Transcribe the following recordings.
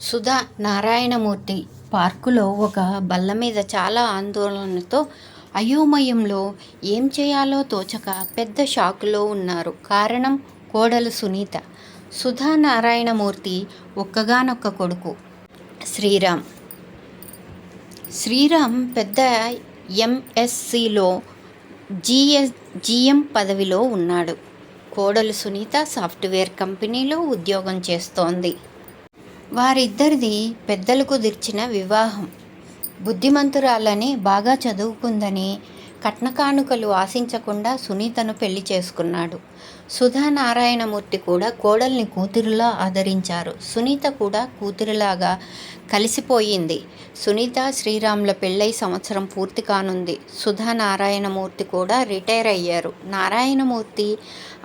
సుధా నారాయణమూర్తి పార్కులో ఒక బల్ల మీద చాలా ఆందోళనతో అయోమయంలో ఏం చేయాలో తోచక పెద్ద షాకులో ఉన్నారు. కారణం కోడలు సునీత. సుధా నారాయణమూర్తి ఒక్కగానొక్క కొడుకు శ్రీరామ్. శ్రీరామ్ పెద్ద ఎంఎస్సిలో జిఎం పదవిలో ఉన్నాడు. కోడలు సునీత సాఫ్ట్వేర్ కంపెనీలో ఉద్యోగం చేస్తోంది. వారిద్దరిది పెద్దలు కుదిర్చిన వివాహం. బుద్ధిమంతురాలని, బాగా చదువుకుందని కట్నకానుకలు ఆశించకుండా సునీతను పెళ్లి చేసుకున్నాడు. సుధా నారాయణమూర్తి కూడా కోడల్ని కూతురులా ఆదరించారు. సునీత కూడా కూతురులాగా కలిసిపోయింది. సునీత శ్రీరామ్ల పెళ్ళై సంవత్సరం పూర్తి కానుంది. సుధా నారాయణమూర్తి కూడా రిటైర్ అయ్యారు. నారాయణమూర్తి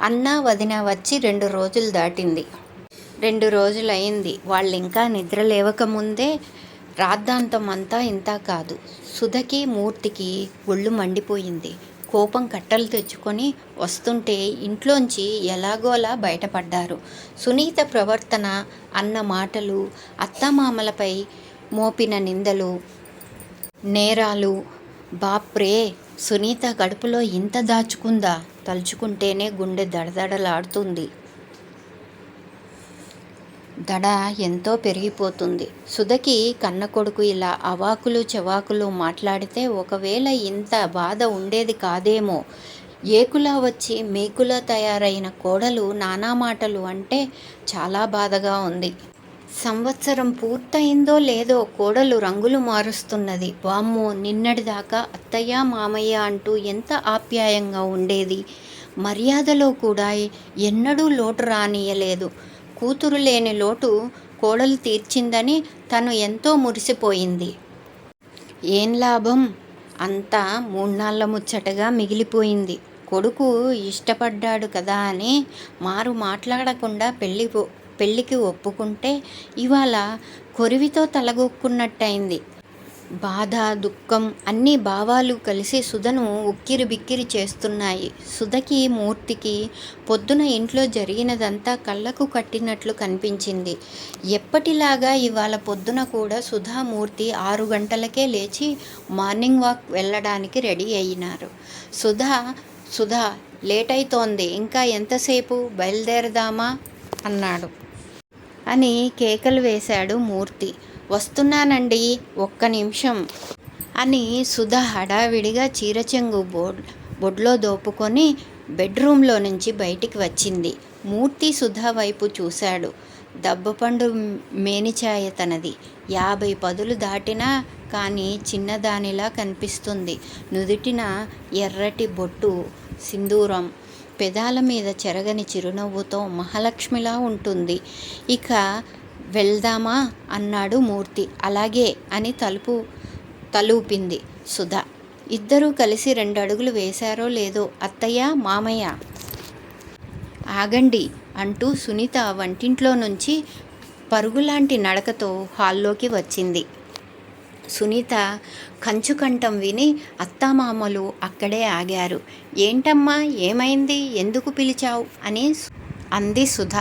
అన్న వదిన వచ్చి 2 రోజులు దాటింది. 2 రోజులయింది. వాళ్ళింకా నిద్ర లేవకముందే రాద్ధాంతం అంతా ఇంత కాదు. సుధకి, మూర్తికి ఒళ్ళు మండిపోయింది. కోపం కట్టలు తెచ్చుకొని వస్తుంటే ఇంట్లోంచి ఎలాగోలా బయటపడ్డారు. సునీత ప్రవర్తన, అన్న మాటలు, అత్తమామలపై మోపిన నిందలు, నేరాలు. బాప్రే, సునీత కడుపులో ఇంత దాచుకుందా? తలుచుకుంటేనే గుండె దడదడలాడుతుంది. దడ ఎంతో పెరిగిపోతుంది. సుధకి కన్న కొడుకు ఇలా అవాకులు చవాకులు మాట్లాడితే ఒకవేళ ఇంత బాధ ఉండేది కాదేమో. ఏకులా వచ్చి మేకులా తయారైన కోడలు నానా మాటలు అంటే చాలా బాధగా ఉంది. సంవత్సరం పూర్తయిందో లేదో కోడలు రంగులు మారుస్తున్నది. వామ్మో, నిన్నటిదాకా అత్తయ్య మామయ్య అంటూ ఎంత ఆప్యాయంగా ఉండేది. మర్యాదలో కూడా ఎన్నడూ లోటు రానియలేదు. కూతురు లేని లోటు కోడలు తీర్చిందని తను ఎంతో మురిసిపోయింది. ఏం లాభం? అంతా 3 నాళ్ళ ముచ్చటగా మిగిలిపోయింది. కొడుకు ఇష్టపడ్డాడు కదా అని మారు మాట్లాడకుండా పెళ్ళికి ఒప్పుకుంటే ఇవాళ కొరివితో తలగొక్కున్నట్టయింది. బాధ, దుఃఖం అన్ని భావాలు కలిసి సుధను ఉక్కిరి బిక్కిరి చేస్తున్నాయి. సుధకి, మూర్తికి పొద్దున ఇంట్లో జరిగినదంతా కళ్ళకు కట్టినట్లు కనిపించింది. ఎప్పటిలాగా ఇవాళ పొద్దున కూడా సుధామూర్తి 6 గంటలకే లేచి మార్నింగ్ వాక్ వెళ్ళడానికి రెడీ అయినారు. సుధా లేట్ అయితోంది, ఇంకా ఎంతసేపు, బయలుదేరదామా అన్నాడు అని కేకలు వేశాడు మూర్తి. వస్తున్నానండి, ఒక్క నిమిషం అని సుధ హడావిడిగా చీరచెంగు బొడ్లో దోపుకొని బెడ్రూమ్లో నుంచి బయటికి వచ్చింది. మూర్తి సుధ వైపు చూశాడు. దబ్బపండు మేనిఛాయ తనది. 50 పదులు దాటినా కానీ చిన్నదానిలా కనిపిస్తుంది. నుదుటిన ఎర్రటి బొట్టు, సింధూరం, పెదాల మీద చెరగని చిరునవ్వుతో మహాలక్ష్మిలా ఉంటుంది. ఇక వెళ్దామా అన్నాడు మూర్తి. అలాగే అని తలూపింది సుధ. ఇద్దరూ కలిసి 2 అడుగులు వేశారో లేదో, అత్తయ్య మామయ్య ఆగండి అంటూ సునీత వంటింట్లో నుంచి పరుగులాంటి నడకతో హాల్లోకి వచ్చింది. సునీత కంచుకంఠం విని అత్తామామలు అక్కడే ఆగారు. ఏంటమ్మా, ఏమైంది, ఎందుకు పిలిచావు అని అంది సుధ.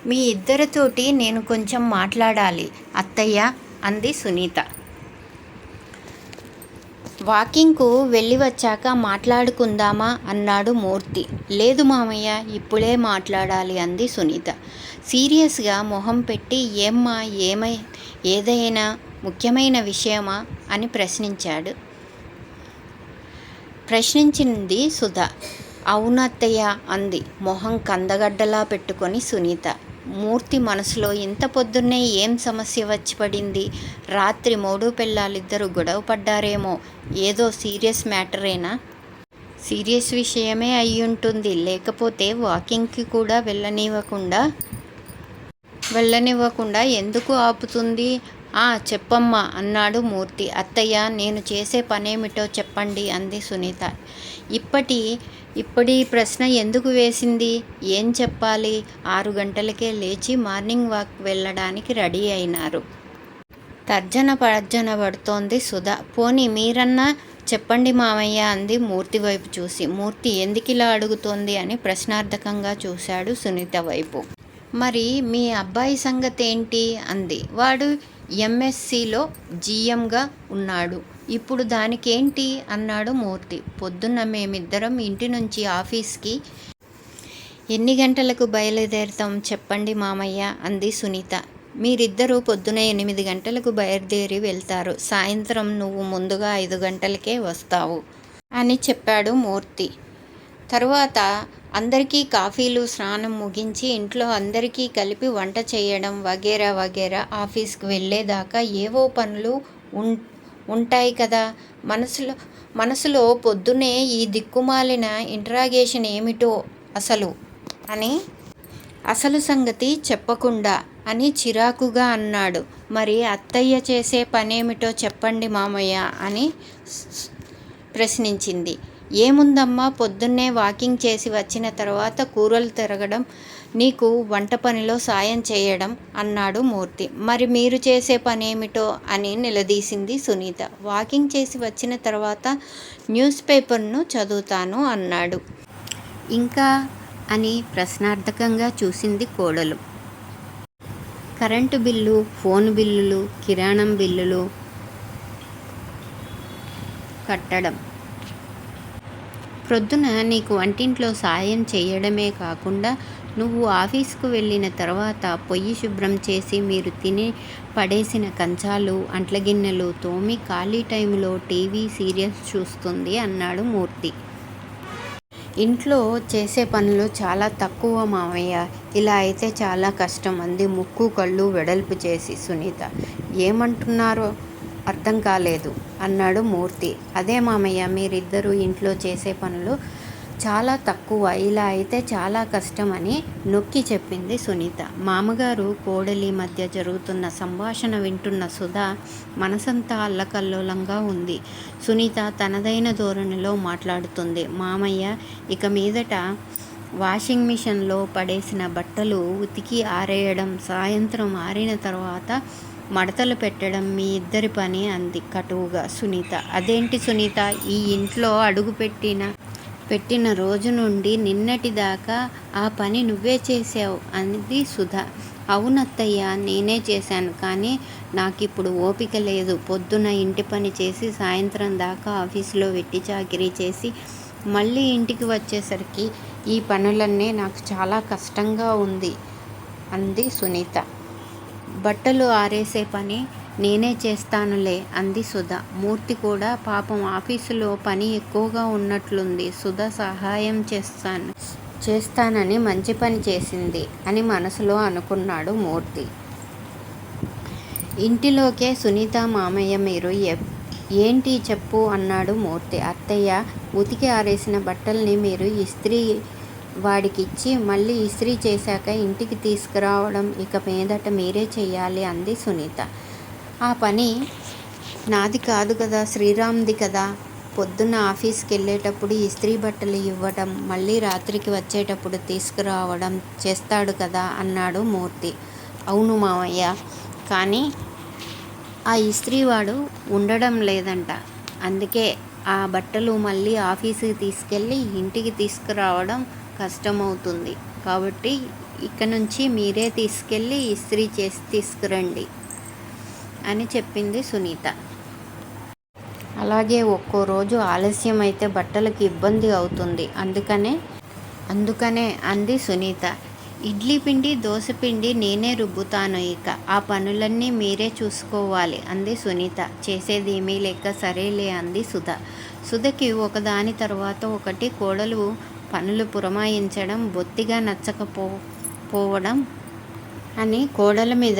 మీ ఇద్దరితోటి నేను కొంచెం మాట్లాడాలి అత్తయ్య అంది సునీత. వాకింగ్కు వెళ్ళి వచ్చాక మాట్లాడుకుందామా అన్నాడు మూర్తి. లేదు మామయ్య, ఇప్పుడే మాట్లాడాలి అంది సునీత సీరియస్గా మొహం పెట్టి. ఏమ్మా, ఏదైనా ముఖ్యమైన విషయమా అని ప్రశ్నించింది సుధ. అవునత్తయ్య అంది మొహం కందగడ్డలా పెట్టుకొని సునీత. మూర్తి మనసులో ఇంత పొద్దున్నే ఏం సమస్య వచ్చి పడింది? రాత్రి మొగుడు పెళ్ళాలిద్దరూ గొడవ పడ్డారేమో. ఏదో సీరియస్ మ్యాటరేనా? సీరియస్ విషయమే అయ్యుంటుంది. లేకపోతే వాకింగ్కి కూడా వెళ్ళనివ్వకుండా ఎందుకు ఆపుతుంది? చెప్పమ్మా అన్నాడు మూర్తి. అత్తయ్య, నేను చేసే పనేమిటో చెప్పండి అంది సునీత. ఇప్పటి ప్రశ్న ఎందుకు వేసింది? ఏం చెప్పాలి? 6 గంటలకే లేచి మార్నింగ్ వాక్ వెళ్ళడానికి రెడీ అయినారు. తర్జన పడుతోంది సుధ. పోనీ మీరన్నా చెప్పండి మామయ్య అంది మూర్తి వైపు చూసి. మూర్తి ఎందుకిలా అడుగుతోంది అని ప్రశ్నార్థకంగా చూశాడు సునీత వైపు. మరి మీ అబ్బాయి సంగతి ఏంటి అంది. వాడు ఎంఎస్సిలో జీఎంగా ఉన్నాడు. ఇప్పుడు దానికేంటి అన్నాడు మూర్తి. పొద్దున్న మేమిద్దరం ఇంటి నుంచి ఆఫీస్కి ఎన్ని గంటలకు బయలుదేరుతాం చెప్పండి మామయ్య అంది సునీత. మీరిద్దరూ పొద్దున 8 గంటలకు బయలుదేరి వెళ్తారు. సాయంత్రం నువ్వు ముందుగా 5 గంటలకే వస్తావు అని చెప్పాడు మూర్తి. తరువాత అందరికీ కాఫీలు స్నానం ముగించి ఇంట్లో అందరికీ కలిపి వంట చేయడం వగేరా వగేరా. ఆఫీస్కి వెళ్ళేదాకా ఏవో పనులు ఉంటాయి కదా. మనసులో పొద్దునే ఈ దిక్కుమాలిన ఇంట్రాగేషన్ ఏమిటో అసలు అని, అసలు సంగతి చెప్పకుండా అని చిరాకుగా అన్నాడు. మరి అత్తయ్య చేసే పనేమిటో చెప్పండి మామయ్య అని ప్రశ్నించింది. ఏముందమ్మా, పొద్దున్నే వాకింగ్ చేసి వచ్చిన తర్వాత కూరలు తిరగడం, నీకు వంట పనిలో సాయం చేయడం అన్నాడు మూర్తి. మరి మీరు చేసే పనేమిటో అని నిలదీసింది సునీత. వాకింగ్ చేసి వచ్చిన తర్వాత న్యూస్ పేపర్ను చదువుతాను అన్నాడు. ఇంకా అని ప్రశ్నార్థకంగా చూసింది కోడలు. కరెంటు బిల్లు, ఫోన్ బిల్లులు, కిరాణం బిల్లులు కట్టడం. ప్రొద్దున నీకు వంటింట్లో సాయం చేయడమే కాకుండా నువ్వు ఆఫీస్కు వెళ్ళిన తర్వాత పొయ్యి శుభ్రం చేసి మీరు తిని పడేసిన కంచాలు అంట్లగిన్నెలు తోమి ఖాళీ టైంలో టీవీ సీరియల్స్ చూస్తుంది అన్నాడు మూర్తి. ఇంట్లో చేసే పనులు చాలా తక్కువ మామయ్య, ఇలా అయితే చాలా కష్టం అంది ముక్కు కళ్ళు వెడల్పు చేసి సునీత. ఏమంటున్నారో అర్థం కాలేదు అన్నాడు మూర్తి. అదే మామయ్య, మీరిద్దరూ ఇంట్లో చేసే పనులు చాలా తక్కువ, ఇలా అయితే చాలా కష్టం అని నొక్కి చెప్పింది సునీత. మామగారు కోడలి మధ్య జరుగుతున్న సంభాషణ వింటున్న సుధా మనసంతా అల్లకల్లోలంగా ఉంది. సునీత తనదైన ధోరణిలో మాట్లాడుతుంది. మామయ్య, ఇక మీదట వాషింగ్ మిషన్లో పడేసిన బట్టలు ఉతికి ఆరేయడం, సాయంత్రం ఆరిన తర్వాత మడతలు పెట్టడం మీ ఇద్దరి పని అంది కటువుగా సునీత. అదేంటి సునీత, ఈ ఇంట్లో అడుగు పెట్టిన రోజు నుండి నిన్నటి దాకా ఆ పని నువ్వే చేసావు అంది సుధ. అవునత్తయ్య, నేనే చేశాను, కానీ నాకిప్పుడు ఓపిక లేదు. పొద్దున ఇంటి పని చేసి సాయంత్రం దాకా ఆఫీసులో వెట్టి చాకిరీ చేసి మళ్ళీ ఇంటికి వచ్చేసరికి ఈ పనులన్నీ నాకు చాలా కష్టంగా ఉంది అంది సునీత. బట్టలు ఆరేసే పని నేనే చేస్తానులే అంది సుధ. మూర్తి కూడా పాపం ఆఫీసులో పని ఎక్కువగా ఉన్నట్లుంది, సుధ సహాయం చేస్తానని మంచి పని చేసింది అని మనసులో అనుకున్నాడు మూర్తి. ఇంటిలోకే సునీత, మామయ్య మీరు ఏంటి చెప్పు అన్నాడు మూర్తి. అత్తయ్య, ఉతికి ఆరేసిన బట్టల్ని మీరు ఇస్త్రీ వాడికిచ్చి మళ్ళీ ఇస్త్రీ చేశాక ఇంటికి తీసుకురావడం ఇక మీదట మీరే చెయ్యాలి అంది సునీత. ఆ పని నాది కాదు కదా, శ్రీరామ్ది కదా. పొద్దున్న ఆఫీస్కి వెళ్ళేటప్పుడు ఇస్త్రీ బట్టలు ఇవ్వడం, మళ్ళీ రాత్రికి వచ్చేటప్పుడు తీసుకురావడం చేస్తాడు కదా అన్నాడు మూర్తి. అవును మామయ్య, కానీ ఆ ఇస్త్రీవాడు ఉండడం లేదంట, అందుకే ఆ బట్టలు మళ్ళీ ఆఫీసుకి తీసుకెళ్ళి ఇంటికి తీసుకురావడం కష్టమవుతుంది. కాబట్టి ఇక నుంచి మీరే తీసుకెళ్ళి ఇస్త్రీ చేసి తీసుకురండి అని చెప్పింది సునీత. అలాగే ఒక్కో రోజు ఆలస్యం అయితే బట్టలకు ఇబ్బంది అవుతుంది, అందుకనే అంది సునీత. ఇడ్లీ పిండి, దోశ పిండి నేనే రుబ్బుతాను, ఇక ఆ పనులన్నీ మీరే చూసుకోవాలి అంది సునీత. చేసేదేమీ లేక సరేలే అంది సుధ. సుధకి ఒకదాని తర్వాత ఒకటి కోడలు పనులు పురమాయించడం బొత్తిగా నచ్చకపోవడం అని కోడల మీద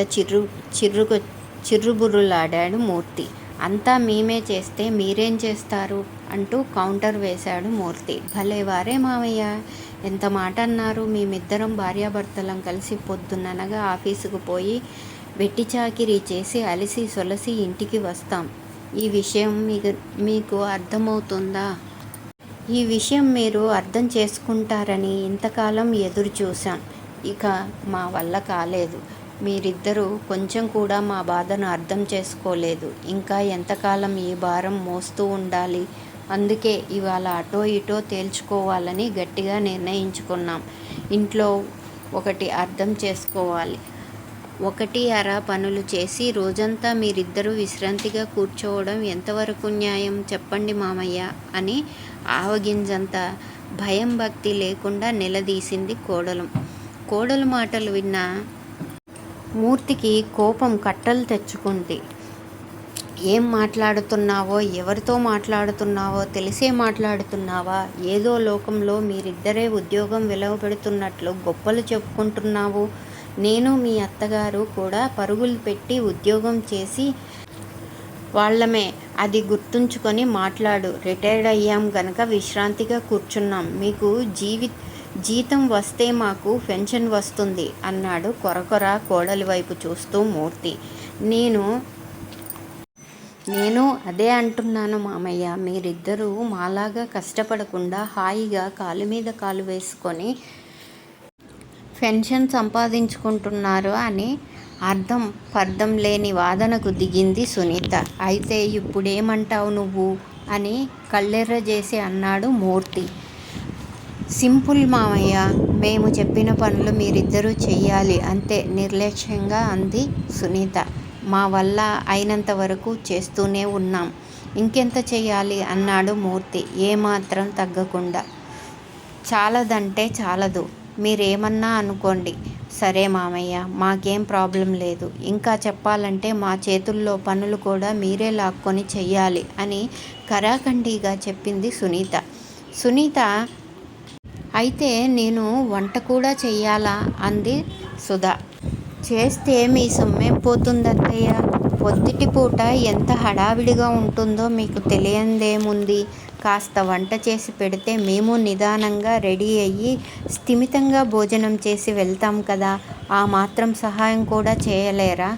చిర్రుబుర్రులాడాడు మూర్తి. అంతా మేమే చేస్తే మీరేం చేస్తారు అంటూ కౌంటర్ వేశాడు మూర్తి. భలేవారే మామయ్య, ఎంత మాట అన్నారు. మేమిద్దరం భార్యాభర్తలం కలిసి పొద్దున్ననగా ఆఫీసుకు పోయి వెట్టి చాకిరీ చేసి అలసి సొలసి ఇంటికి వస్తాం. ఈ విషయం మీకు అర్థమవుతుందా? ఈ విషయం మీరు అర్థం చేసుకుంటారని ఇంతకాలం ఎదురు చూశాం, ఇక మా వల్ల కాలేదు. మీరిద్దరూ కొంచెం కూడా మా బాధను అర్థం చేసుకోలేదు. ఇంకా ఎంతకాలం ఈ భారం మోస్తూ ఉండాలి? అందుకే ఇవాళ అటో ఇటో తేల్చుకోవాలని గట్టిగా నిర్ణయించుకున్నాం. ఇంట్లో ఒకటి అర్థం చేసుకోవాలి. 1 పనులు చేసి రోజంతా మీరిద్దరూ విశ్రాంతిగా కూర్చోవడం ఎంతవరకు న్యాయం చెప్పండి మామయ్య అని ఆవగింజంత భయం భక్తి లేకుండా నిలదీసింది కోడలు. కోడలు మాటలు విన్న మూర్తికి కోపం కట్టలు తెచ్చుకుంది. ఏం మాట్లాడుతున్నావో, ఎవరితో మాట్లాడుతున్నావో తెలిసే మాట్లాడుతున్నావా? ఏదో లోకంలో మీరిద్దరే ఉద్యోగం వెలవబెడుతున్నట్లు గొప్పలు చెప్పుకుంటున్నావు. నేను మీ అత్తగారు కూడా పరుగులు పెట్టి ఉద్యోగం చేసి వాళ్ళమే. అది గుర్తుంచుకొని మాట్లాడు. రిటైర్డ్ అయ్యాం గనక విశ్రాంతిగా కూర్చున్నాం. మీకు జీతం వస్తే మాకు పెన్షన్ వస్తుంది అన్నాడు కొరకొర కోడలి వైపు చూస్తూ మూర్తి. నేను అదే అంటున్నాను మామయ్య. మీరిద్దరూ మాలాగా కష్టపడకుండా హాయిగా కాలు మీద కాలు వేసుకొని పెన్షన్ సంపాదించుకుంటున్నారు అని పర్థం లేని వాదనకు దిగింది సునీత. అయితే ఇప్పుడేమంటావు నువ్వు అని కళ్ళెర్ర చేసి అన్నాడు మూర్తి. సింపుల్ మామయ్య, మేము చెప్పిన పనులు మీరిద్దరూ చెయ్యాలి అంతే నిర్లక్ష్యంగా అంది సునీత. మా వల్ల అయినంత వరకు చేస్తూనే ఉన్నాం. ఇంకెంత చెయ్యాలి అన్నాడు మూర్తి ఏమాత్రం తగ్గకుండా. చాలదంటే చాలదు, మీరేమన్నా అనుకోండి. సరే మామయ్య, మాకేం ప్రాబ్లం లేదు. ఇంకా చెప్పాలంటే మా చేతుల్లో పనులు కూడా మీరే లాక్కొని చెయ్యాలి అని కరాఖండిగా చెప్పింది సునీత. అయితే నేను వంట కూడా చెయ్యాలా అంది సుధా. చేస్తే మీ సొమ్మేం పోతుందత్తయ్య? పొద్దుటి పూట ఎంత హడావిడిగా ఉంటుందో మీకు తెలియందేముంది. కాస్త వంట చేసి పెడితే మేము నిదానంగా రెడీ అయ్యి స్థిమితంగా భోజనం చేసి వెళ్తాం కదా. ఆ మాత్రం సహాయం కూడా చేయలేరా?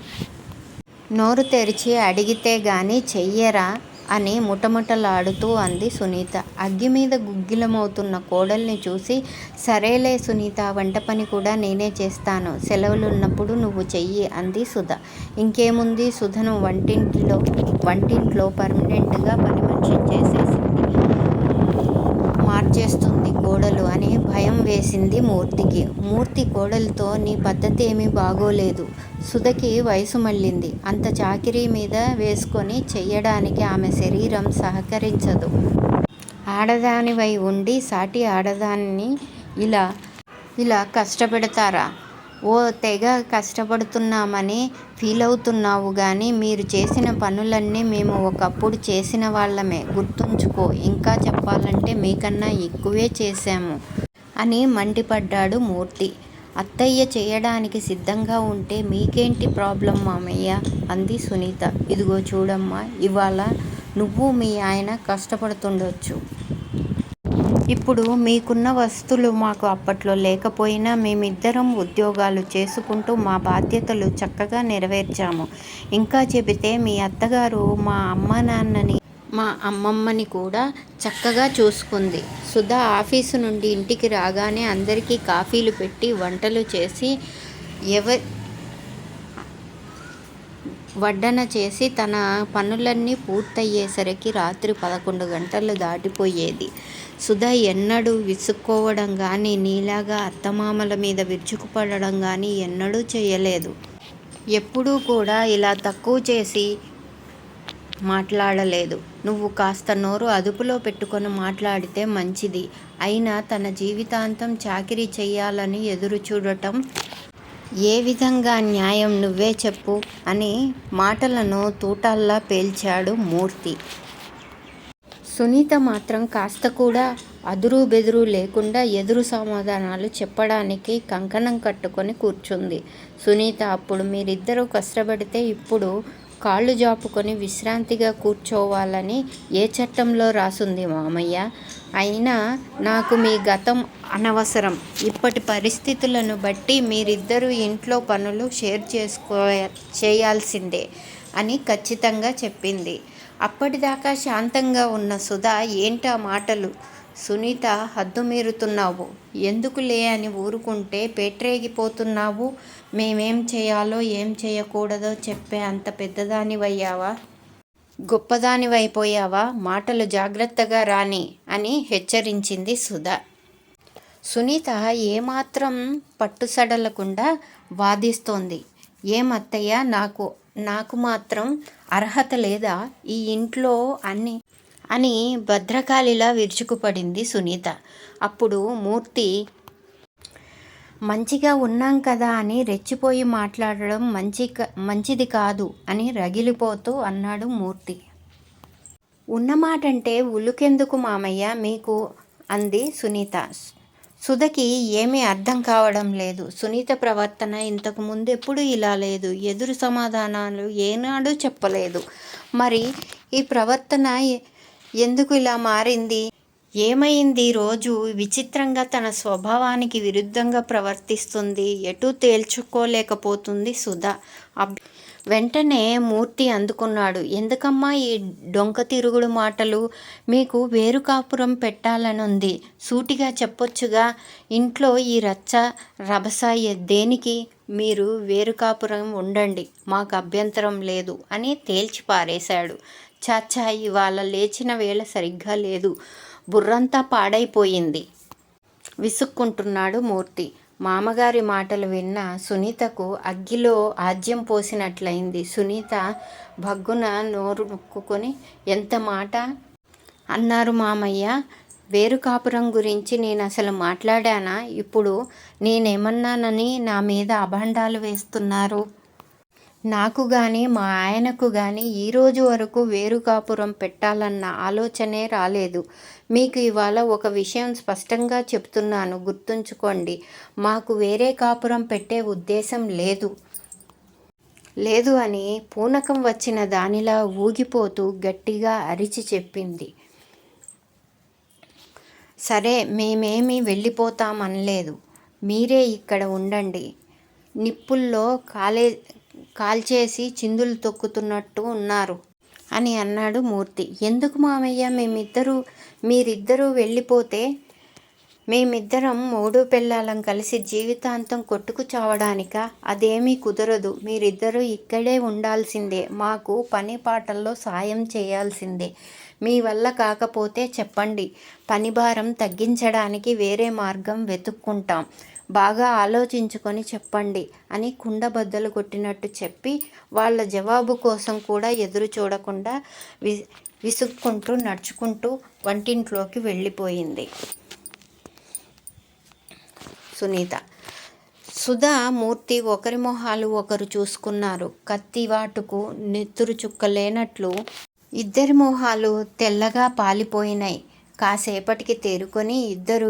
నోరు తెరిచి అడిగితే గాని చెయ్యరా అని ముటముటలాడుతూ అంది సునీత. అగ్గి మీద గుగ్గిలమవుతున్న కోడల్ని చూసి సరేలే సునీత, వంట పని కూడా నేనే చేస్తాను. సెలవులున్నప్పుడు నువ్వు చెయ్యి అంది సుధ. ఇంకేముంది, సుధను వంటింట్లో పర్మనెంట్గా పని మనిషిని మార్చేస్తుంది కోడలు అని భయం వేసింది మూర్తికి. మూర్తి కోడలితో నీ పద్ధతి ఏమీ బాగోలేదు. సుధకి వయసు మళ్ళింది. అంత చాకిరీ మీద వేసుకొని చెయ్యడానికి ఆమె శరీరం సహకరించదు. ఆడదానివై ఉండి సాటి ఆడదాన్ని ఇలా కష్టపెడతారా? ఓ తెగ కష్టపడుతున్నామని ఫీలవుతున్నావు గాని మీరు చేసిన పనులన్నీ మేము ఒకప్పుడు చేసిన వాళ్ళమే. గుర్తుంచుకో. ఇంకా చెప్పాలంటే మీకన్నా ఎక్కువే చేశాము అని మండిపడ్డాడు మూర్తి. అత్తయ్య చేయడానికి సిద్ధంగా ఉంటే మీకేంటి ప్రాబ్లం మామయ్య అంది సునీత. ఇదిగో చూడమ్మా, ఇవాళ నువ్వు మీ ఆయన కష్టపడుతుండొచ్చు. ఇప్పుడు మీకున్న వస్తువులు మాకు అప్పట్లో లేకపోయినా మేమిద్దరం ఉద్యోగాలు చేసుకుంటూ మా బాధ్యతలు చక్కగా నెరవేర్చాము. ఇంకా చెబితే మీ అత్తగారు మా అమ్మమ్మని కూడా చక్కగా చూసుకుంది. సుధా ఆఫీసు నుండి ఇంటికి రాగానే అందరికీ కాఫీలు పెట్టి వంటలు చేసి వడ్డన చేసి తన పనులన్నీ పూర్తయ్యేసరికి రాత్రి 11 గంటలు దాటిపోయేది. సుధ ఎన్నడూ విసుక్కోవడం కానీ నీలాగా అత్తమామల మీద విరుచుకుపడడం కానీ ఎన్నడూ చేయలేదు. ఎప్పుడూ కూడా ఇలా తక్కువ చేసి మాట్లాడలేదు. నువ్వు కాస్త నోరు అదుపులో పెట్టుకొని మాట్లాడితే మంచిది. అయినా తన జీవితాంతం చాకిరీ చెయ్యాలని ఎదురుచూడటం ఏ విధంగా న్యాయం నువ్వే చెప్పు అని మాటలను తూటాల్లా పేల్చాడు మూర్తి. సునీత మాత్రం కాస్త కూడా అదురు బెదురు లేకుండా ఎదురు సమాధానాలు చెప్పడానికి కంకణం కట్టుకొని కూర్చుంది. సునీత అప్పుడు మీరిద్దరూ కష్టపడితే ఇప్పుడు కాళ్ళు జాపుకొని విశ్రాంతిగా కూర్చోవాలని ఏ చట్టంలో రాసుంది మామయ్య? అయినా నాకు మీ గతం అనవసరం. ఇప్పటి పరిస్థితులను బట్టి మీరిద్దరూ ఇంట్లో పనులు షేర్ చేయాల్సిందే అని ఖచ్చితంగా చెప్పింది. అప్పటిదాకా శాంతంగా ఉన్న సుధ ఏంటా మాటలు? సునీత, హద్దు మీరుతున్నావు. ఎందుకులే అని ఊరుకుంటే పేట్రేగిపోతున్నావు. మేమేం చేయాలో ఏం చేయకూడదో చెప్పే అంత పెద్దదానివయ్యావా? గొప్పదానివైపోయావా? మాటలు జాగ్రత్తగా రాని అని హెచ్చరించింది సుధ. సునీత ఏమాత్రం పట్టుసడలకుండా వాదిస్తోంది. ఏమత్తయ్య, నాకు మాత్రం అర్హత లేదా ఈ ఇంట్లో అని భద్రకాళిలా విరుచుకుపడింది సునీత. అప్పుడు మూర్తి, మంచిగా ఉన్నాం కదా అని రెచ్చిపోయి మాట్లాడడం మంచిది కాదు అని రగిలిపోతూ అన్నాడు మూర్తి. ఉన్నమాటంటే ఉలుకెందుకు మామయ్య మీకు అంది సునీత. సుధకి ఏమీ అర్థం కావడం లేదు. సునీత ప్రవర్తన ఇంతకు ముందెప్పుడు ఇలా లేదు. ఎదురు సమాధానాలు ఏనాడు చెప్పలేదు. మరి ఈ ప్రవర్తన ఎందుకు ఇలా మారింది? ఏమైంది? రోజు విచిత్రంగా తన స్వభావానికి విరుద్ధంగా ప్రవర్తిస్తుంది. ఎటూ తేల్చుకోలేకపోతుంది సుధ. వెంటనే మూర్తి అందుకున్నాడు. ఎందుకమ్మా ఈ డొంక తిరుగుడు మాటలు? మీకు వేరు కాపురం పెట్టాలనుంది. సూటిగా చెప్పొచ్చుగా. ఇంట్లో ఈ రచ్చ రభస దేనికి? మీరు వేరు కాపురం ఉండండి, మాకు అభ్యంతరం లేదు అని తేల్చి పారేశాడు. చాచా, ఇవాళ లేచిన వేళ సరిగ్గా లేదు. బుర్రంతా పాడైపోయింది విసుక్కుంటున్నాడు మూర్తి. మామగారి మాటలు విన్న సునీతకు అగ్గిలో ఆజ్యం పోసినట్లయింది. సునీత భగ్గున నోరు నొక్కుని, ఎంత మాట అన్నారు మామయ్య? వేరు కాపురం గురించి నేను అసలు మాట్లాడానా? ఇప్పుడు నేనేమన్నానని నా మీద అభాండాలు వేస్తున్నారు? నాకు కానీ మా ఆయనకు కానీ ఈరోజు వరకు వేరు కాపురం పెట్టాలన్న ఆలోచనే రాలేదు. మీకు ఇవాళ ఒక విషయం స్పష్టంగా చెప్తున్నాను, గుర్తుంచుకోండి. మాకు వేరే కాపురం పెట్టే ఉద్దేశం లేదు అని పూనకం వచ్చిన దానిలా ఊగిపోతూ గట్టిగా అరిచి చెప్పింది. సరే, మేమేమీ వెళ్ళిపోతామనలేదు. మీరే ఇక్కడ ఉండండి. నిప్పుల్లో కాల్చేసి చిందులు తొక్కుతున్నట్టు ఉన్నారు అని అన్నాడు మూర్తి. ఎందుకు మామయ్య? మీరిద్దరూ వెళ్ళిపోతే మేమిద్దరం మూడు పెళ్ళాలం కలిసి జీవితాంతం కొట్టుకు చావడానికా? అదేమీ కుదరదు. మీరిద్దరూ ఇక్కడే ఉండాల్సిందే. మాకు పని పాటల్లో సాయం చేయాల్సిందే. మీ వల్ల కాకపోతే చెప్పండి, పని భారం తగ్గించడానికి వేరే మార్గం వెతుక్కుంటాం. బాగా ఆలోచించుకొని చెప్పండి అని కుండబద్దలు కొట్టినట్టు చెప్పి వాళ్ళ జవాబు కోసం కూడా ఎదురు చూడకుండా విసుక్కుంటూ నడుచుకుంటూ వంటింట్లోకి వెళ్ళిపోయింది సునీత. సుధా, మూర్తి ఒకరి మొహాలు ఒకరు చూసుకున్నారు. కత్తివాటుకు నెత్తురు చుక్క లేనట్లు ఇద్దరి మొహాలు తెల్లగా పాలిపోయినాయి. కాసేపటికి తేరుకొని ఇద్దరు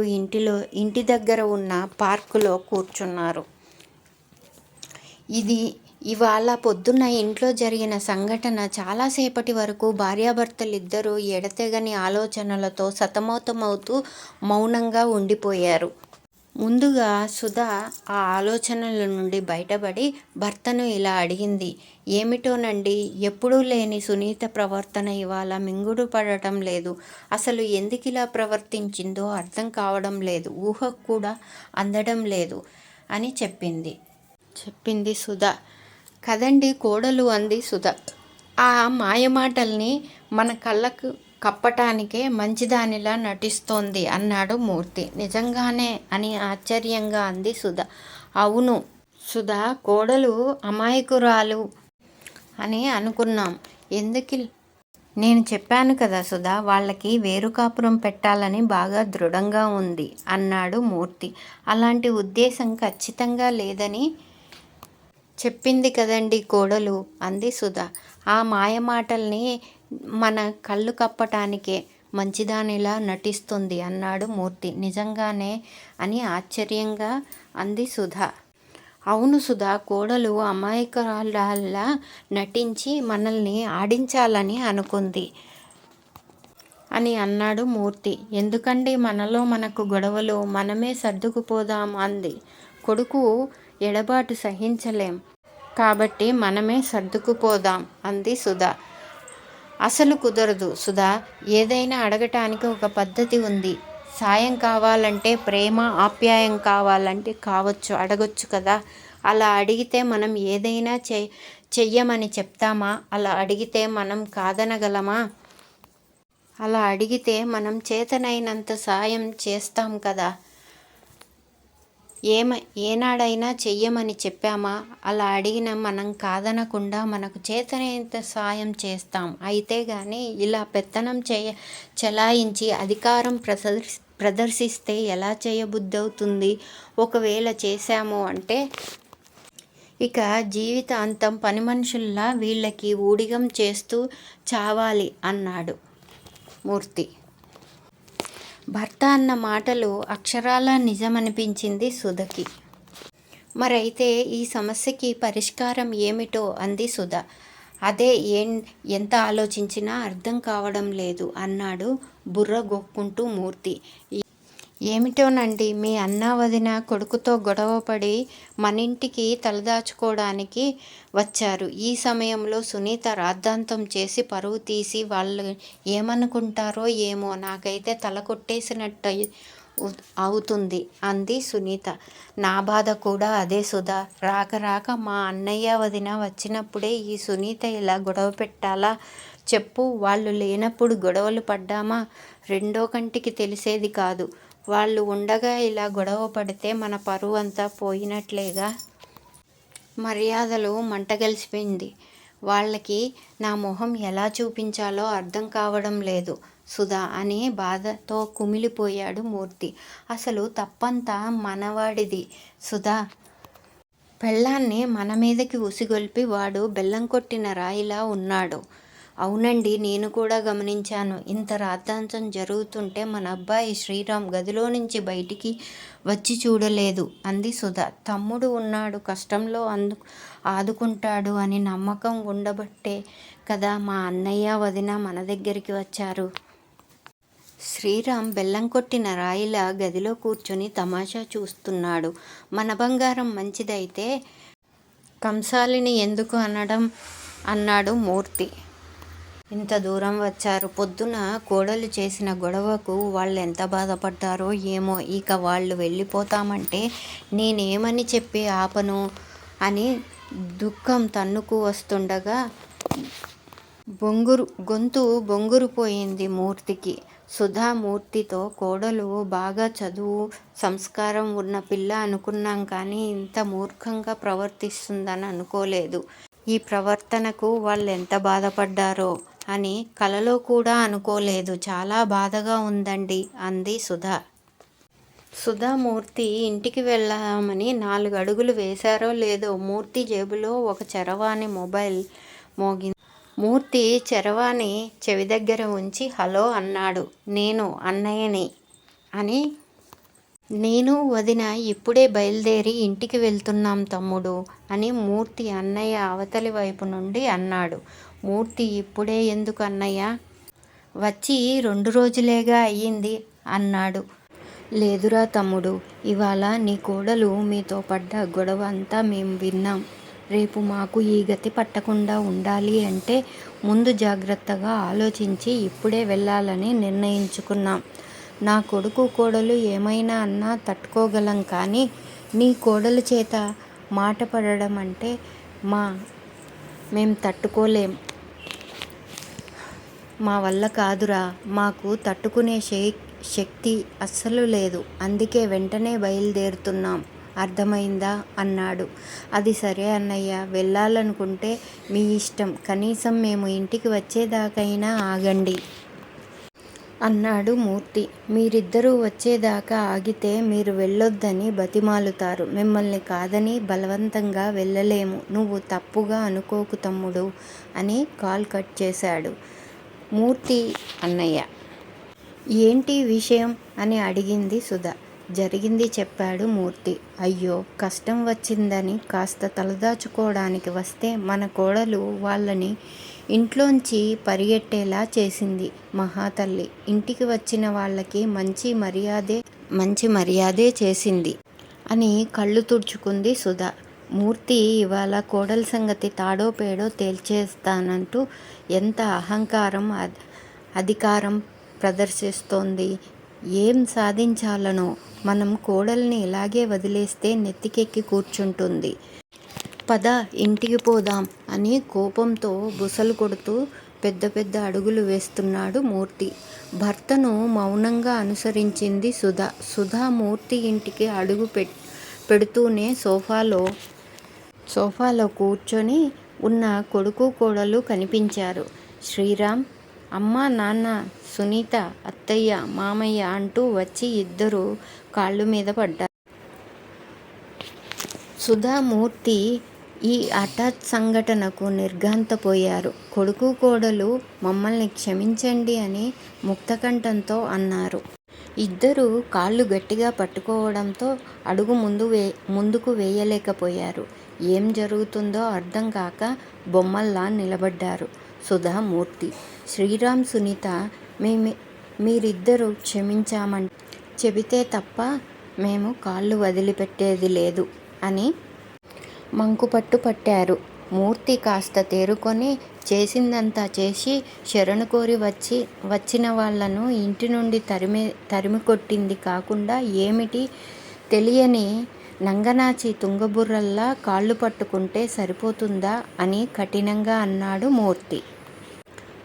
ఇంటి దగ్గర ఉన్న పార్కులో కూర్చున్నారు. ఇవాళ పొద్దున్న ఇంట్లో జరిగిన సంఘటన చాలాసేపటి వరకు భార్యాభర్తలిద్దరూ ఎడతెగని ఆలోచనలతో సతమతమవుతూ మౌనంగా ఉండిపోయారు. ముందుగా సుధా ఆ ఆలోచనల నుండి బయటపడి భర్తను ఇలా అడిగింది. ఏమిటోనండి, ఎప్పుడూ లేని సునీత ప్రవర్తన ఇవాళ మింగుడు పడటం లేదు. అసలు ఎందుకిలా ప్రవర్తించిందో అర్థం కావడం లేదు. ఊహకు కూడా అందడం లేదు అని చెప్పింది సుధా. కదండి కోడలు అంది సుధ. ఆ మాయమాటల్ని మన కళ్ళకు కప్పటానికే మంచిదానిలా నటిస్తోంది అన్నాడు మూర్తి. నిజంగానే అని ఆశ్చర్యంగా అంది సుధ. అవును సుధా, కోడలు అమాయకురాలు అని అనుకున్నాం. నేను చెప్పాను కదా సుధా, వాళ్ళకి వేరు కాపురం పెట్టాలని బాగా దృఢంగా ఉంది అన్నాడు మూర్తి. అలాంటి ఉద్దేశం ఖచ్చితంగా లేదని చెప్పింది కదండి కోడలు అంది సుధ. ఆ మాయమాటల్ని మన కళ్ళు కప్పటానికే మంచిదానిలా నటిస్తుంది అన్నాడు మూర్తి. నిజంగానే అని ఆశ్చర్యంగా అంది సుధ. అవును సుధా, కోడలు అమాయకురాల్లా నటించి మనల్ని ఆడించాలని అనుకుంది అని అన్నాడు మూర్తి. ఎందుకండి మనలో మనకు గొడవలు? మనమే సర్దుకుపోదాం అంది. కొడుకు ఎడబాటు సహించలేం కాబట్టి మనమే సర్దుకుపోదాం అంది సుధ. అసలు కుదరదు సుధా. ఏదైనా అడగటానికి ఒక పద్ధతి ఉంది. సాయం కావాలంటే, ప్రేమ ఆప్యాయం కావాలంటే అడగొచ్చు కదా. అలా అడిగితే మనం ఏదైనా చెయ్యమని చెప్తామా? అలా అడిగితే మనం కాదనగలమా? అలా అడిగితే మనం చేతనైనంత సాయం చేస్తాం కదా. ఏనాడైనా చెయ్యమని చెప్పామా? అలా అడిగిన మనం కాదనకుండా మనకు చేతనైనంత సాయం చేస్తాం. అయితే గాని ఇలా పెత్తనం చెలాయించి అధికారం ప్రదర్శిస్తే ఎలా చేయబుద్ధవుతుంది? ఒకవేళ చేశాము అంటే ఇక జీవితాంతం పనిమనుషుల్లా వీళ్ళకి ఊడిగం చేస్తూ చావాలి అన్నాడు మూర్తి. భర్త అన్న మాటలు అక్షరాలా నిజమనిపించింది సుధకి. మరైతే ఈ సమస్యకి పరిష్కారం ఏమిటో అంది సుధ. అదే ఎంత ఆలోచించినా అర్థం కావడం లేదు అన్నాడు బుర్ర గొక్కుంటూ మూర్తి. ఏమిటోనండి, మీ అన్న వదిన కొడుకుతో గొడవపడి మనింటికి తలదాచుకోవడానికి వచ్చారు. ఈ సమయంలో సునీత రాద్ధాంతం చేసి పరువు తీసి వాళ్ళు ఏమనుకుంటారో ఏమో, నాకైతే తల కొట్టేసినట్టు అవుతుంది అంది సునీత. నా బాధ కూడా అదే సుధా. రాక మా అన్నయ్య వదిన వచ్చినప్పుడే ఈ సునీత ఇలా గొడవ పెట్టాలా చెప్పు? వాళ్ళు లేనప్పుడు గొడవలు పడ్డామా రెండో కంటికి తెలిసేది కాదు. వాళ్ళు ఉండగా ఇలా గొడవ పడితే మన పరువు అంతా పోయినట్లేగా. మర్యాదలు మంటగలిసిపోయింది. వాళ్ళకి నా మొహం ఎలా చూపించాలో అర్థం కావడం లేదు సుధా అని బాధతో కుమిలిపోయాడు మూర్తి. అసలు తప్పంతా మనవాడిది సుధా. పెళ్ళాన్ని మన మీదకి ఉసిగొల్పి వాడు బెల్లం కొట్టిన రాయిలా ఉన్నాడు. అవునండి, నేను కూడా గమనించాను. ఇంత రాద్ధాంతం జరుగుతుంటే మన అబ్బాయి శ్రీరామ్ గదిలో నుంచి బయటికి వచ్చి చూడలేదు అంది సుధ. తమ్ముడు ఉన్నాడు, కష్టంలో ఆదుకుంటాడు అని నమ్మకం ఉండబట్టే కదా మా అన్నయ్య వదిన మన దగ్గరికి వచ్చారు. శ్రీరామ్ బెల్లం కొట్టిన రాయిలా గదిలో కూర్చొని తమాషా చూస్తున్నాడు. మన బంగారం మంచిదైతే కంసాలిని ఎందుకు అనడం అన్నాడు మూర్తి. ఇంత దూరం వచ్చారు. పొద్దున కోడలు చేసిన గొడవకు వాళ్ళు ఎంత బాధపడ్డారో ఏమో. ఇక వాళ్ళు వెళ్ళిపోతామంటే నేనేమని చెప్పి ఆపను అని దుఃఖం తన్నుకు వస్తుండగా గొంతు బొంగురుపోయింది మూర్తికి. సుధా మూర్తితో కోడలు బాగా చదువు సంస్కారం ఉన్న పిల్ల అనుకున్నాం కానీ ఇంత మూర్ఖంగా ప్రవర్తిస్తుందని అనుకోలేదు. ఈ ప్రవర్తనకు వాళ్ళు ఎంత బాధపడ్డారో అని కలలో కూడా అనుకోలేదు. చాలా బాధగా ఉందండి అంది సుధా. మూర్తి ఇంటికి వెళ్దామని 4 అడుగులు వేశారో లేదో మూర్తి జేబులో ఒక చరవాణి మొబైల్ మోగింది. మూర్తి చరవాణి చెవి దగ్గర ఉంచి హలో అన్నాడు. నేను అన్నయ్యని అని. నేను వదిన ఇప్పుడే బయలుదేరి ఇంటికి వెళ్తున్నాం తమ్ముడు అని మూర్తి అన్నయ్య అవతలి వైపు నుండి అన్నాడు. మూర్తి ఇప్పుడే ఎందుకు అన్నయ్య? వచ్చి 2 రోజులేగా అయ్యింది అన్నాడు. లేదురా తమ్ముడు, ఇవాళ నీ కోడలు మీతో పడ్డ గొడవ అంతా మేం విన్నాం. రేపు మాకు ఈ గతి పట్టకుండా ఉండాలి అంటే ముందు జాగ్రత్తగా ఆలోచించి ఇప్పుడే వెళ్ళాలని నిర్ణయించుకున్నాం. నా కొడుకు కోడలు ఏమైనా అన్నా తట్టుకోగలం కానీ నీ కోడలు చేత మాట పడడం అంటే మేం తట్టుకోలేం. మా వల్ల కాదురా, మాకు తట్టుకునే శక్తి అస్సలు లేదు. అందుకే వెంటనే బయలుదేరుతున్నాం, అర్థమైందా అన్నాడు. అది సరే అన్నయ్య, వెళ్ళాలనుకుంటే మీ ఇష్టం. కనీసం మేము ఇంటికి వచ్చేదాకైనా ఆగండి అన్నాడు మూర్తి. మీరిద్దరూ వచ్చేదాకా ఆగితే మీరు వెళ్ళొద్దని బతిమాలుతారు. మిమ్మల్ని కాదని బలవంతంగా వెళ్ళలేము. నువ్వు తప్పుగా అనుకోకు తమ్ముడు అని కాల్ కట్ చేశాడు మూర్తి. అన్నయ్య ఏంటి విషయం అని అడిగింది సుధ. జరిగింది చెప్పాడు మూర్తి. అయ్యో, కష్టం వచ్చిందని కాస్త తలదాచుకోవడానికి వస్తే మన కోడలు వాళ్ళని ఇంట్లోంచి పరిగెట్టేలా చేసింది. మహాతల్లి ఇంటికి వచ్చిన వాళ్ళకి మంచి మర్యాదే చేసింది అని కళ్ళు తుడుచుకుంది సుధ. మూర్తి ఇవాళ కోడల సంగతి తాడో పేడో తేల్చేస్తానంటూ ఎంత అహంకారం అధికారం ప్రదర్శిస్తోంది. ఏం సాధించాలనో. మనం కోడల్ని ఇలాగే వదిలేస్తే నెత్తికెక్కి కూర్చుంటుంది. పద ఇంటికి పోదాం అని కోపంతో బుసలు కొడుతూ పెద్ద పెద్ద అడుగులు వేస్తున్నాడు మూర్తి. భర్తను మౌనంగా అనుసరించింది సుధ. మూర్తి ఇంటికి పెడుతూనే సోఫాలో కూర్చొని ఉన్న కొడుకు కోడలు కనిపించారు. శ్రీరామ్, అమ్మ, నాన్న, సునీత, అత్తయ్య, మామయ్య అంటూ వచ్చి ఇద్దరు కాళ్ళు మీద పడ్డారు. సుధామూర్తి ఈ హఠాత్ సంఘటనకు నిర్ఘాంతపోయారు. కొడుకు కోడలు మమ్మల్ని క్షమించండి అని ముక్తకంఠంతో అన్నారు. ఇద్దరూ కాళ్ళు గట్టిగా పట్టుకోవడంతో అడుగు ముందుకు వేయలేకపోయారు. ఏం జరుగుతుందో అర్థం కాక బొమ్మల్లా నిలబడ్డారు సుధామూర్తి. శ్రీరామ్, సునీత, మీరిద్దరూ క్షమించామని చెబితే తప్ప మేము కాళ్ళు వదిలిపెట్టేది లేదు అని మంకుపట్టు పట్టారు. మూర్తి కాస్త తేరుకొని చేసిందంతా చేసి శరణు కోరి వచ్చిన వాళ్లను ఇంటి నుండి తరిమికొట్టింది కాకుండా ఏమిటి తెలియని నంగనాచి తుంగబుర్రల్లా కాళ్ళు పట్టుకుంటే సరిపోతుందా అని కఠినంగా అన్నాడు మూర్తి.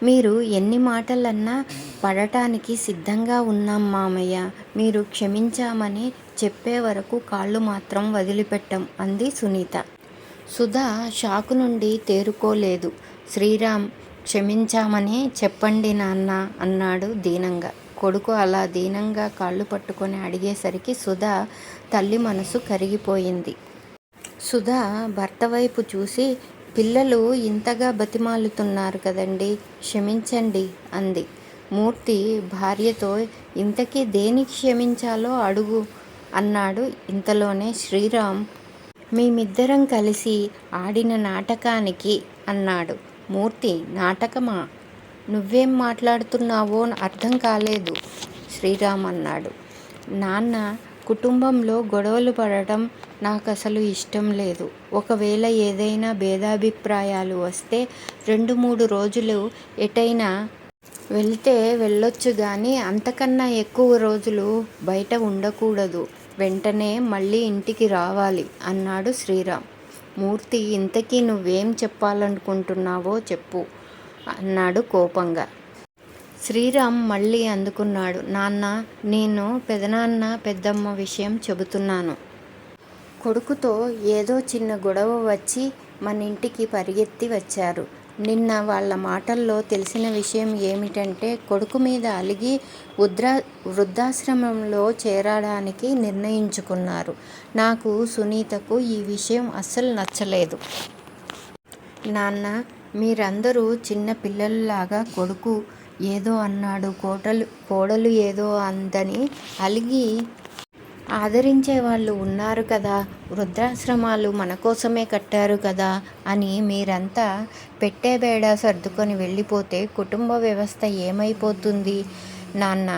మీరు ఎన్ని మాటలన్నా పడటానికి సిద్ధంగా ఉన్నాం మామయ్య. మీరు క్షమించామని చెప్పే వరకు కాళ్ళు మాత్రం వదిలిపెట్టం అంది సునీత. సుధా షాకు నుండి తేరుకోలేదు. శ్రీరామ్, క్షమించామని చెప్పండి నాన్న అన్నాడు దీనంగా. కొడుకు అలా దీనంగా కాళ్ళు పట్టుకొని అడిగేసరికి సుధా తల్లి మనసు కరిగిపోయింది. సుధా భర్త వైపు చూసి, పిల్లలు ఇంతగా బతిమాలుతున్నారు కదండి, క్షమించండి అంది. మూర్తి భార్యతో, ఇంతకీ దేనికి క్షమించాలో అడుగు అన్నాడు. ఇంతలోనే శ్రీరామ్, మేమిద్దరం కలిసి ఆడిన నాటకానికి అన్నాడు. మూర్తి, నాటకమా? నువ్వేం మాట్లాడుతున్నావో అర్థం కాలేదు శ్రీరామ్ అన్నాడు. నాన్న, కుటుంబంలో గొడవలు పడటం నాకసలు ఇష్టం లేదు. ఒకవేళ ఏదైనా భేదాభిప్రాయాలు వస్తే 2-3 రోజులు ఎటైనా వెళ్తే వెళ్ళొచ్చు గానీ అంతకన్నా ఎక్కువ రోజులు బయట ఉండకూడదు. వెంటనే మళ్ళీ ఇంటికి రావాలి అన్నాడు శ్రీరామ్. మూర్తి, ఇంతకీ నువ్వేం చెప్పాలనుకుంటున్నావో చెప్పు అన్నాడు కోపంగా. శ్రీరామ్ మళ్ళీ అందుకున్నాడు. నాన్న, నేను పెదనాన్న పెద్దమ్మ విషయం చెబుతున్నాను. కొడుకుతో ఏదో చిన్న గొడవ వచ్చి మన ఇంటికి పరిగెత్తి వచ్చారు. నిన్న వాళ్ళ మాటల్లో తెలిసిన విషయం ఏమిటంటే కొడుకు మీద అలిగి వృద్ధాశ్రమంలో చేరడానికి నిర్ణయించుకున్నారు. నాకు, సునీతకు ఈ విషయం అస్సలు నచ్చలేదు. నాన్న, మీరందరూ చిన్న పిల్లల్లాగా కొడుకు ఏదో అన్నాడు, కోడలు ఏదో అందని అలిగి ఆదరించే వాళ్ళు ఉన్నారు కదా, వృద్ధాశ్రమాలు మన కోసమే కట్టారు కదా అని మీరంతా పెట్టే బేడా సర్దుకొని వెళ్ళిపోతే కుటుంబ వ్యవస్థ ఏమైపోతుంది నాన్న?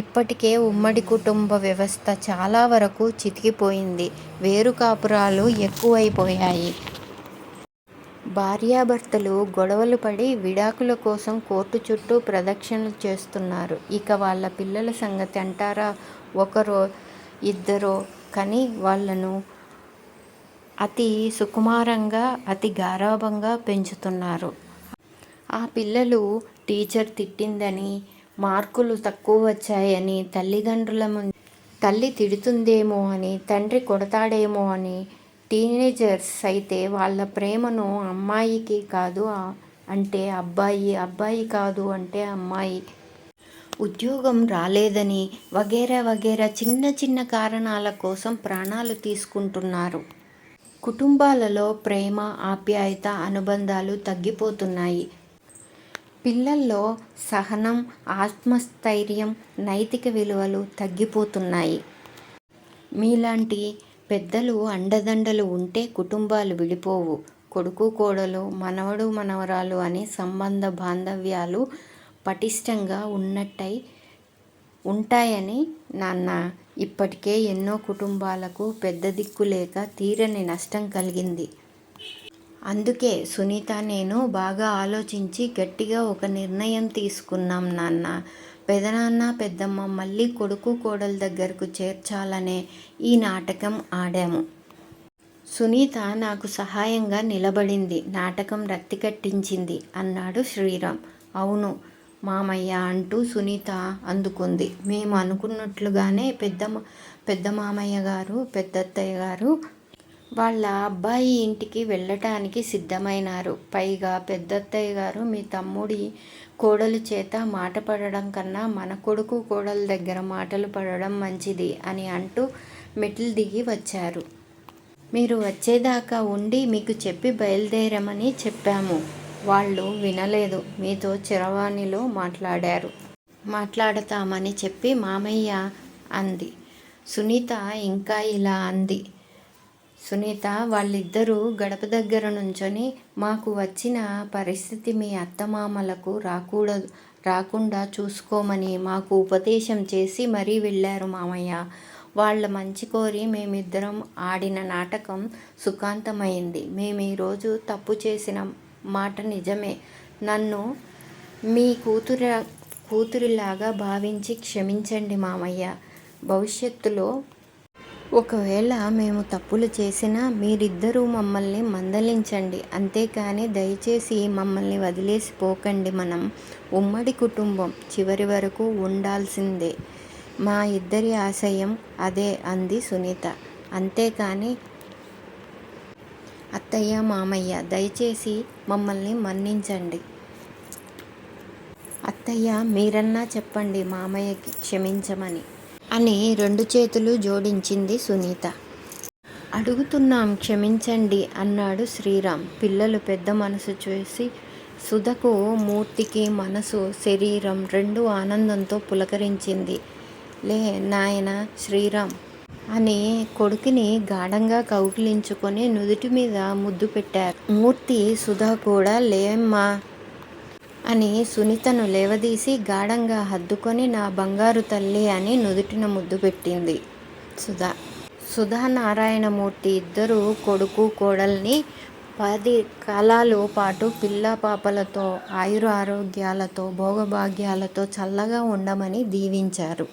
ఇప్పటికే ఉమ్మడి కుటుంబ వ్యవస్థ చాలా వరకు చితికిపోయింది. వేరు కాపురాలు ఎక్కువైపోయాయి. భార్యాభర్తలు గొడవలు పడి విడాకుల కోసం కోర్టు చుట్టూ ప్రదక్షిణలు చేస్తున్నారు. ఇక వాళ్ళ పిల్లల సంగతి అంటారా? ఒకరో ఇద్దరో కని వాళ్ళను అతి సుకుమారంగా, అతి గారాబంగా పెంచుతున్నారు. ఆ పిల్లలు టీచర్ తిట్టిందని, మార్కులు తక్కువ వచ్చాయని తల్లిదండ్రుల ముందు తల్లి తిడుతుందేమో అని, తండ్రి కొడతాడేమో అని, టీనేజర్స్ అయితే వాళ్ళ ప్రేమను అమ్మాయికి కాదు అంటే అబ్బాయి, అబ్బాయి కాదు అంటే అమ్మాయి, ఉద్యోగం రాలేదని వగేరా చిన్న చిన్న కారణాల కోసం ప్రాణాలు తీసుకుంటున్నారు. కుటుంబాలలో ప్రేమ, ఆప్యాయత, అనుబంధాలు తగ్గిపోతున్నాయి. పిల్లల్లో సహనం, ఆత్మస్థైర్యం, నైతిక విలువలు తగ్గిపోతున్నాయి. మీలాంటి పెద్దలు అండదండలు ఉంటే కుటుంబాలు విడిపోవు. కొడుకు కోడలు, మనవడు మనవరాలు అని సంబంధ బాంధవ్యాలు పటిష్టంగా ఉంటాయని నాన్న. ఇప్పటికే ఎన్నో కుటుంబాలకు పెద్ద దిక్కు లేక తీరని నష్టం కలిగింది. అందుకే సునీత, నేను బాగా ఆలోచించి గట్టిగా ఒక నిర్ణయం తీసుకున్నాం నాన్న. పెదనాన్న పెద్దమ్మ మళ్ళీ కొడుకు కోడల దగ్గరకు చేర్చాలనే ఈ నాటకం ఆడాము. సునీత నాకు సహాయంగా నిలబడింది, నాటకం రక్తి కట్టించింది అన్నాడు శ్రీరామ్. అవును మామయ్య అంటూ సునీత అందుకుంది. మేము అనుకున్నట్లుగానే పెద్ద మామయ్య గారు, పెద్దత్తయ్య గారు వాళ్ళ అబ్బాయి ఇంటికి వెళ్ళటానికి సిద్ధమైనారు. పైగా పెద్దత్తయ్య గారు మీ తమ్ముడి కోడలు చేత మాట పడడం కన్నా మన కొడుకు కోడల దగ్గర మాటలు పడడం మంచిది అని అంటూ మెట్లు దిగి వచ్చారు. మీరు వచ్చేదాకా ఉండి మీకు చెప్పి బయలుదేరమని చెప్పాము. వాళ్ళు వినలేదు. మీతో చరవాణిలో మాట్లాడతామని చెప్పి మామయ్య అంది. సునీత ఇంకా ఇలా అంది. సునీత వాళ్ళిద్దరూ గడప దగ్గర నుంచొని మాకు వచ్చిన పరిస్థితి మీ అత్తమామలకు రాకుండా చూసుకోమని మాకు ఉపదేశం చేసి మరీ వెళ్ళారు మామయ్య. వాళ్ళ మంచి కోరి మేమిద్దరం ఆడిన నాటకం సుఖాంతమైంది. మేమీరోజు తప్పు చేసిన మాట నిజమే. నన్ను మీ కూతురిలాగా భావించి క్షమించండి మామయ్య. భవిష్యత్తులో ఒకవేళ మేము తప్పులు చేసినా మీరిద్దరూ మమ్మల్ని మందలించండి. అంతేకాని దయచేసి మమ్మల్ని వదిలేసిపోకండి. మనం ఉమ్మడి కుటుంబం, చివరి వరకు ఉండాల్సిందే. మా ఇద్దరి ఆశయం అదే అంది సునీత. అంతేకాని అత్తయ్య, మామయ్య దయచేసి మమ్మల్ని మన్నించండి. అత్తయ్య మీరన్నా చెప్పండి మామయ్యకి క్షమించమని అని 2 చేతులు జోడించింది సునీత. అడుగుతున్నాం క్షమించండి అన్నాడు శ్రీరామ్. పిల్లలు పెద్ద మనసు చూసి సుధకు మూర్తికి మనసు, శరీరం రెండూ ఆనందంతో పులకరించింది. లే నాయనా శ్రీరామ్ అని కొడుకుని గాఢంగా కౌగిలించుకొని నుదుటి మీద ముద్దు పెట్టారు. మూర్తి సుధ కూడా లేమ్మా అని సునీతను లేవదీసి గాఢంగా హత్తుకొని నా బంగారు తల్లి అని నుదుటిన ముద్దు పెట్టింది సుధా. నారాయణమూర్తి ఇద్దరు కొడుకు కోడల్ని 10 కాలాల పాటు పిల్లా పాపలతో ఆయురారోగ్యాలతో భోగభాగ్యాలతో చల్లగా ఉండమని దీవించారు.